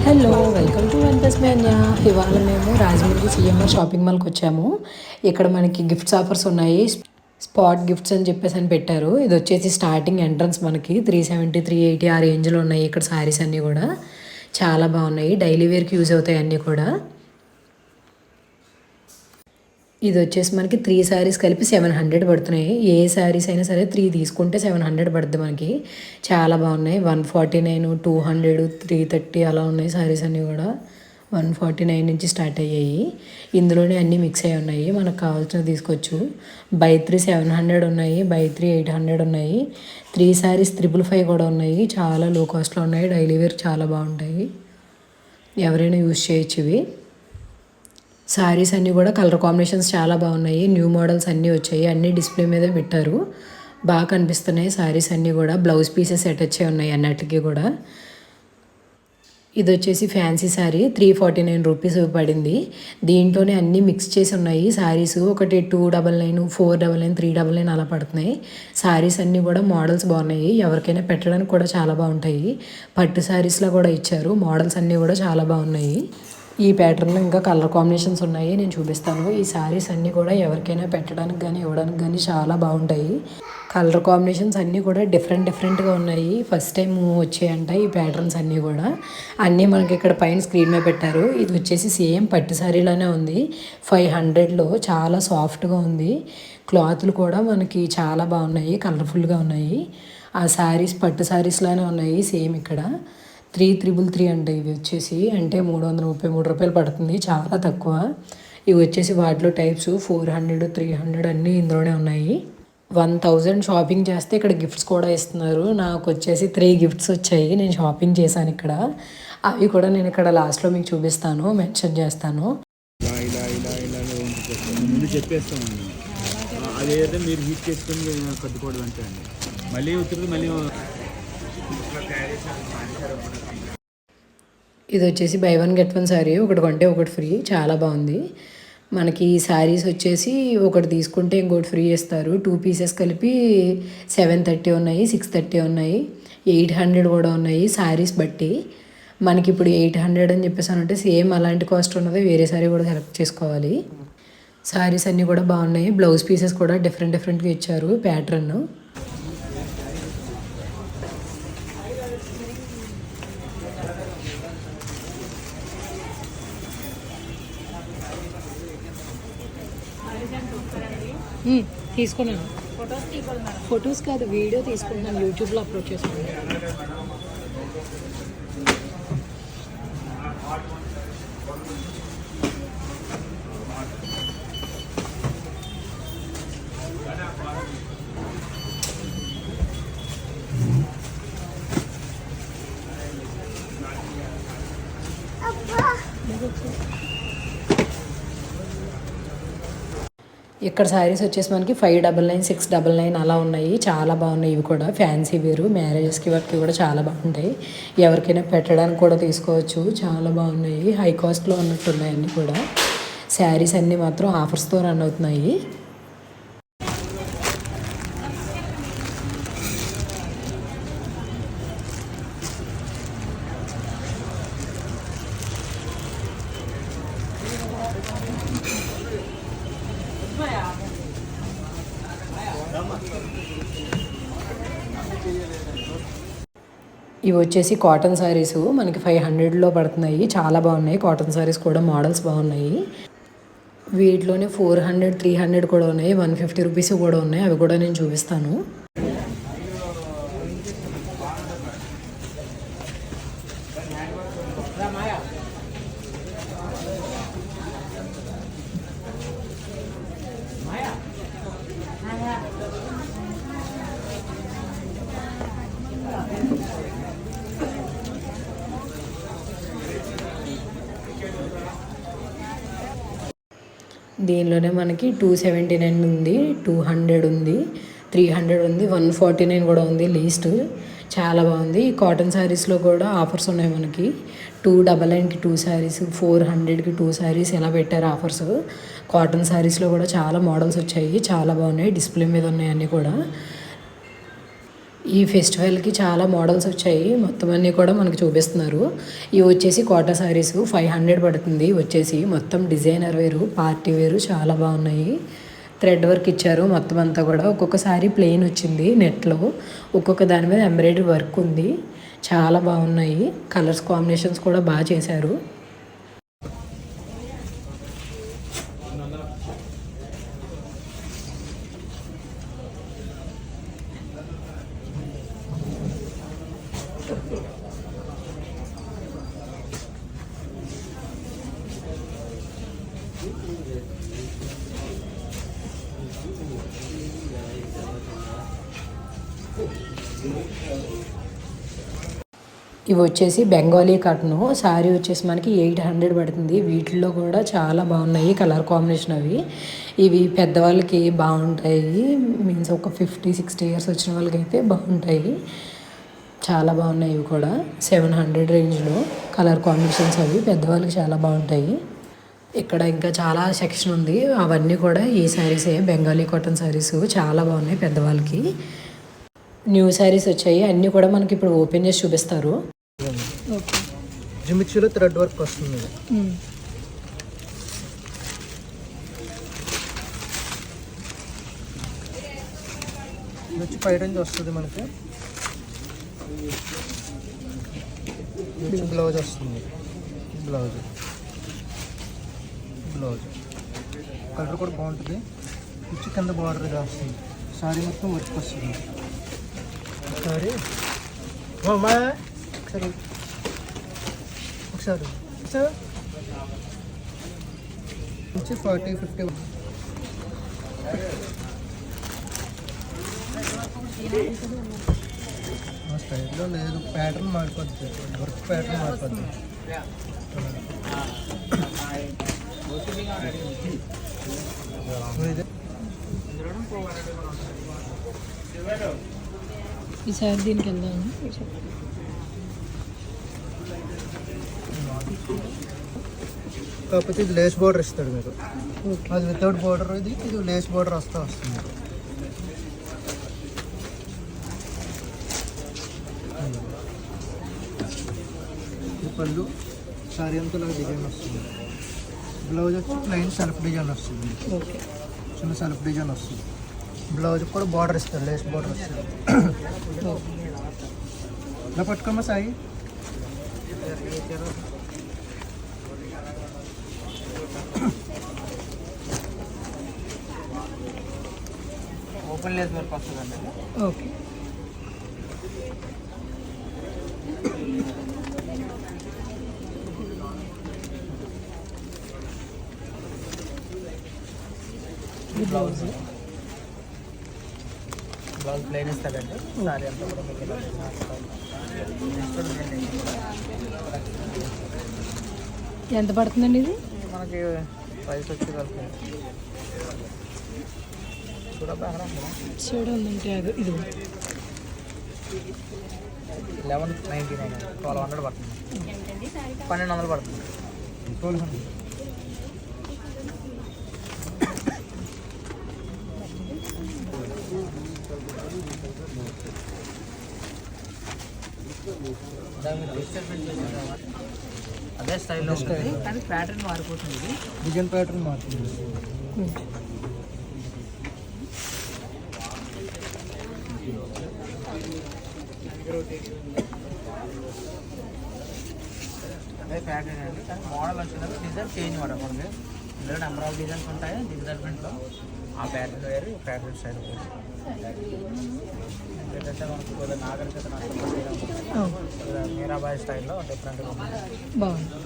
Hello welcome to one plus మ్యాన్యా. ఇవాళ మేము రాజమండ్రి సిఎంఆర్ షాపింగ్ మాల్కి వచ్చాము. ఇక్కడ మనకి గిఫ్ట్స్ ఆఫర్స్ ఉన్నాయి. స్పాట్ గిఫ్ట్స్ అని చెప్పేసి అని పెట్టారు. ఇది వచ్చేసి స్టార్టింగ్ ఎంట్రన్స్ మనకి 370 380 ఆ రేంజ్లో ఉన్నాయి. ఇక్కడ శారీస్ అన్నీ కూడా చాలా బాగున్నాయి. డైలీ వేర్కి యూజ్ అవుతాయి అన్నీ కూడా. ఇది వచ్చేసి మనకి 3 శారీస్ కలిపి 700 పడుతున్నాయి. ఏ శారీస్ అయినా సరే 3 తీసుకుంటే 700 పడుతుంది మనకి. చాలా బాగున్నాయి. 149 200 330 అలా ఉన్నాయి శారీస్ అన్నీ కూడా. 149 నుంచి స్టార్ట్ అయ్యాయి. ఇందులోనే అన్నీ మిక్స్ అయ్యి ఉన్నాయి. మనకు కావాల్సినవి తీసుకోవచ్చు. బై 3 700 ఉన్నాయి, బై 3 800 ఉన్నాయి. 3 శారీస్ 555 కూడా ఉన్నాయి. చాలా లో కాస్ట్లో ఉన్నాయి. డైలీ వేర్ చాలా బాగుంటాయి. ఎవరైనా యూజ్ చేయొచ్చు ఇవి. శారీస్ అన్నీ కూడా కలర్ కాంబినేషన్స్ చాలా బాగున్నాయి. న్యూ మోడల్స్ అన్నీ వచ్చాయి. అన్నీ డిస్ప్లే మీద పెట్టారు. బాగా కనిపిస్తున్నాయి శారీస్ అన్నీ కూడా. బ్లౌజ్ పీసెస్ అటాచ్ ఉన్నాయి అన్నిటికీ కూడా. ఇది వచ్చేసి ఫ్యాన్సీ శారీ 349 రూపీస్ పడింది. దీంట్లోనే అన్నీ మిక్స్ చేసి ఉన్నాయి శారీస్. ఒకటి 299 499 399 అలా పడుతున్నాయి. శారీస్ అన్నీ కూడా మోడల్స్ బాగున్నాయి. ఎవరికైనా పెట్టడానికి కూడా చాలా బాగుంటాయి. పట్టు శారీస్లో కూడా ఇచ్చారు. మోడల్స్ అన్నీ కూడా చాలా బాగున్నాయి. ఈ ప్యాటర్న్లో ఇంకా కలర్ కాంబినేషన్స్ ఉన్నాయి, నేను చూపిస్తాను. ఈ శారీస్ అన్నీ కూడా ఎవరికైనా పెట్టడానికి కానీ ఇవ్వడానికి కానీ చాలా బాగుంటాయి. కలర్ కాంబినేషన్స్ అన్నీ కూడా డిఫరెంట్గా ఉన్నాయి. ఫస్ట్ టైం వచ్చాయంట ఈ ప్యాటర్న్స్ అన్నీ కూడా. అన్నీ మనకి ఇక్కడ పైన స్క్రీన్ మీద పెట్టారు. ఇది వచ్చేసి సేమ్ పట్టు శారీలోనే ఉంది. 500లో చాలా సాఫ్ట్గా ఉంది. క్లాత్లు కూడా మనకి చాలా బాగున్నాయి, కలర్ఫుల్గా ఉన్నాయి. ఆ శారీస్ పట్టు శారీస్లానే ఉన్నాయి సేమ్ ఇక్కడ. 3333 అంట ఇవి వచ్చేసి. అంటే 333 రూపాయలు పడుతుంది. చాలా తక్కువ. ఇవి వచ్చేసి వాటిలో టైప్స్ 400 300 అన్నీ ఇందులోనే ఉన్నాయి. 1000 షాపింగ్ చేస్తే ఇక్కడ గిఫ్ట్స్ కూడా ఇస్తున్నారు. నాకు వచ్చేసి 3 గిఫ్ట్స్ వచ్చాయి. నేను షాపింగ్ చేశాను ఇక్కడ. అవి కూడా నేను ఇక్కడ లాస్ట్లో మీకు చూపిస్తాను, మెన్షన్ చేస్తాను. ముందు చెప్పేస్తామండి. అదేదైతే మీరు హీట్ చేసుకుని కట్టుకోవడం అంటే అండి. మళ్ళీ ఉత్తరం మళ్ళీ ఇది వచ్చేసి బై 1 గెట్ 1 శారీ. ఒకటి కొంటే ఒకటి ఫ్రీ. చాలా బాగుంది. మనకి ఈ శారీస్ వచ్చేసి ఒకటి తీసుకుంటే ఇంకోటి ఫ్రీ ఇస్తారు. 2 పీసెస్ కలిపి 730 ఉన్నాయి, 630 ఉన్నాయి, 800 కూడా ఉన్నాయి శారీస్ బట్టి. మనకి ఇప్పుడు 800 అని చెప్పేసానంటే సేమ్ అలాంటి కాస్ట్ ఉన్నది వేరే శారీ కూడా సెలెక్ట్ చేసుకోవాలి. శారీస్ అన్నీ కూడా బాగున్నాయి. బ్లౌజ్ పీసెస్ కూడా డిఫరెంట్గా ఇచ్చారు ప్యాటర్న్. తీసుకున్నాను. ఫొటోస్ కాదు, వీడియో తీసుకుంటున్నాను. యూట్యూబ్లో అప్లోడ్ చేసుకున్నాను. ఇక్కడ శారీస్ వచ్చేసి మనకి 599 699 అలా ఉన్నాయి. చాలా బాగున్నాయి. ఇవి కూడా ఫ్యాన్సీ వేరు, మ్యారేజెస్కి వాటికి కూడా చాలా బాగుంటాయి. ఎవరికైనా పెట్టడానికి కూడా తీసుకోవచ్చు. చాలా బాగున్నాయి. హై కాస్ట్లో ఉన్నట్టున్నాయి అన్నీ కూడా. శారీస్ అన్నీ మాత్రం ఆఫర్స్తో రన్ అవుతున్నాయి. ఇవి వచ్చేసి కాటన్ శారీస్ మనకి 500లో పడుతున్నాయి. చాలా బాగున్నాయి. కాటన్ శారీస్ కూడా మోడల్స్ బాగున్నాయి. వీటిలోనే 400 300 కూడా ఉన్నాయి. 150 రూపీస్ కూడా ఉన్నాయి. అవి కూడా నేను చూపిస్తాను. దీనిలోనే మనకి 279 ఉంది, 200 ఉంది, 300 ఉంది, 149 కూడా ఉంది లీస్ట్. చాలా బాగుంది. కాటన్ శారీస్లో కూడా ఆఫర్స్ ఉన్నాయి మనకి. 299కి 2 శారీస్, 400కి 2 శారీస్ ఎలా పెట్టారు ఆఫర్స్. కాటన్ శారీస్లో కూడా చాలా మోడల్స్ వచ్చాయి. చాలా బాగున్నాయి. డిస్ప్లే మీద ఉన్నాయి అన్నీ కూడా. ఈ ఫెస్టివల్కి చాలా మోడల్స్ వచ్చాయి, మొత్తం అన్నీ కూడా మనకు చూపిస్తున్నారు. ఇవి వచ్చేసి కోటా శారీస్ 500 పడుతుంది. వచ్చేసి మొత్తం డిజైనర్ వేరు, పార్టీ వేరు, చాలా బాగున్నాయి. థ్రెడ్ వర్క్ ఇచ్చారు మొత్తం అంతా కూడా. ఒక్కొక్క సారీ ప్లెయిన్ వచ్చింది నెట్లో, ఒక్కొక్క దాని మీద ఎంబ్రాయిడరీ వర్క్ ఉంది. చాలా బాగున్నాయి, కలర్స్ కాంబినేషన్స్ కూడా బాగా చేశారు. ఇవి వచ్చేసి బెంగాలీ కాటన్ శారీ వచ్చేసి మనకి 800 పడుతుంది. వీటిల్లో కూడా చాలా బాగున్నాయి కలర్ కాంబినేషన్ అవి. ఇవి పెద్దవాళ్ళకి బాగుంటాయి, మీన్స్ ఒక 50-60 ఇయర్స్ వచ్చిన వాళ్ళకి అయితే బాగుంటాయి. చాలా బాగున్నాయి ఇవి కూడా. 700 రేంజ్లో కలర్ కాంబినేషన్స్ అవి పెద్దవాళ్ళకి చాలా బాగుంటాయి. ఇక్కడ ఇంకా చాలా సెక్షన్ ఉంది, అవన్నీ కూడా ఈ శారీసే, బెంగాలీ కాటన్ శారీస్ చాలా బాగున్నాయి పెద్దవాళ్ళకి. న్యూ శారీస్ వచ్చాయి, అన్నీ కూడా మనకి ఇప్పుడు ఓపెన్ చేసి చూపిస్తారు. జిమిచ్లో థ్రెడ్ వర్క్ వస్తుంది. ఇది వచ్చి పై రేంజ్ వస్తుంది మనకి. బ్లౌజ్ వస్తుంది, బ్లౌజ్ కలర్ కూడా బాగుంటుంది. వచ్చి కింద బార్డర్ వస్తుంది, సారీ మొత్తం వర్క్ వస్తుంది. సారీ ఒకసారి వచ్చి 40-50 స్టైల్లో లేదు, ప్యాటర్న్ మారిపోద్ది, వర్క్ ప్యాటర్న్ మారిపోద్ది. ఈసారి దీనికి వెళ్దాము. కాకపోతే ఇది లేస్ బోర్డర్ ఇస్తాడు మీకు, అది వితౌట్ బోర్డర్, ఇది లేస్ బోర్డర్ వస్తుంది. ఈ పళ్ళు సారీ అంతా డిజైన్ వస్తుంది. బ్లౌజ్ వచ్చి ప్లెయిన్ సెల్ఫ్ డిజైన్ వస్తుంది, చిన్న సెల్ఫ్ డిజైన్ వస్తుంది. బ్లౌజ్ కూడా బార్డర్ ఇస్తారు, లేస్ బార్డర్ వస్తుంది. ఇలా పట్టుకోమా సాయి. ఓపెన్ లేస్ వర్క్ వస్తుందండి. ఓకే, బ్లౌజ్ ప్లెయిన్ ఇస్తాడండి. సారీ అంతా కూడా మీకు ఎంత పడుతుందండి ఇది? మనకి ప్రైస్ వచ్చి కలిపి ఉందంటే ఇది 1199, 1200 పడుతుంది, 1200 పడుతుంది. 1200 అదే స్టైల్లో ఉంటుంది, కానీ ప్యాటర్న్ మారిపోతుంది. డిజైన్ ప్యాటర్న్ మారుతుంది. అదే ప్యాటర్న్ అండి, కానీ మోడల్ వచ్చిందంటే డిజైన్ చేంజ్ మాట మనకి. ఇందులో నెంబర్ ఆఫ్ డిజైన్స్ ఉంటాయి డిజిటల్ ప్రింట్లో. ఆ ప్యాటర్న్ వేరు, ప్యాటర్న్ స్టైల్ ఏంటంటే మనకి కొద్దిగా నాగరికత మీరాబాయి స్టైల్లో డిఫరెంట్గా బాగుంది.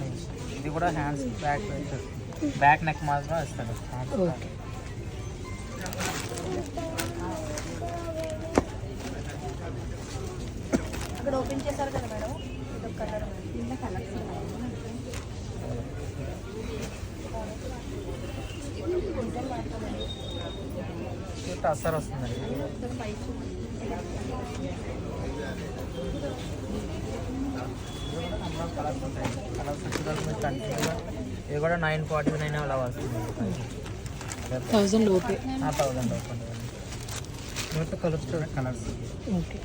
ఇది కూడా హ్యాండ్స్ బ్యాక్ నెక్ మాత్రం ఇస్తాడు. అక్కడ ఓపెన్ చేశారు కదా మేడం, ఇది కలర్ టస్సర్ వస్తుందండి. కలర్స్ ఉంటాయి, కలర్స్ వచ్చేదానికి మీకు కంటిన్యూగా ఇది కూడా 949 అలా వస్తుంది. 1000 లోపే. 1000 లోపే. దాంట్లో కలర్స్ కలర్స్ ఓకే.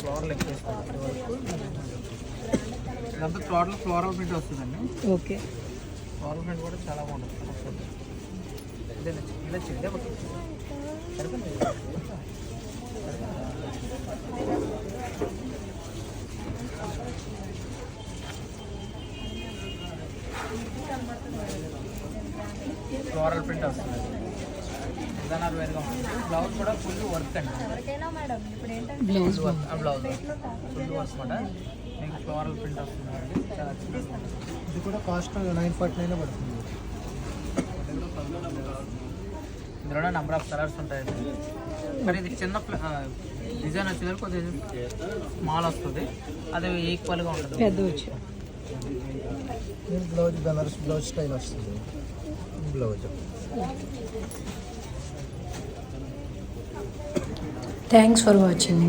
ఫ్లోరల్ ఎక్కువ ఇదంతా టోటల్ ఫ్లోరల్ ప్రింట్ వస్తుందండి. ఓకే. ఫ్లోరల్ ప్రింట్ కూడా చాలా బాగుంటుంది. ఇలా చెల్లి సరిపోతుంది. ఫ్లోరల్ ప్రింట్ వస్తుంది. విధానాలు వేరుగా ఉంటుంది. బ్లౌజ్ కూడా ఫుల్ వర్క్ అండి. ఎవరికైనా మేడం ఇప్పుడు ఏంటంటే బ్లౌజ్ బ్లౌజ్ ఫుల్ వర్క్ అనమాట. మీకు ఫ్లోరల్ ప్రింట్ వస్తుంది. చాలా ఇది కూడా కాస్ట్ 949 పడుతుంది. ఇందులోనే నెంబర్ ఆఫ్ కలర్స్ ఉంటాయండి. మరి ఇది చిన్న డిజైన్ వచ్చేసరికి కొద్దిగా స్మాల్ వస్తుంది. అది ఈక్వల్గా ఉంటుంది. పెద్ద వచ్చి బ్లౌజ్ బెనారస్ బ్లౌజ్ స్టైల్ వస్తుంది. Blouse thanks for watching.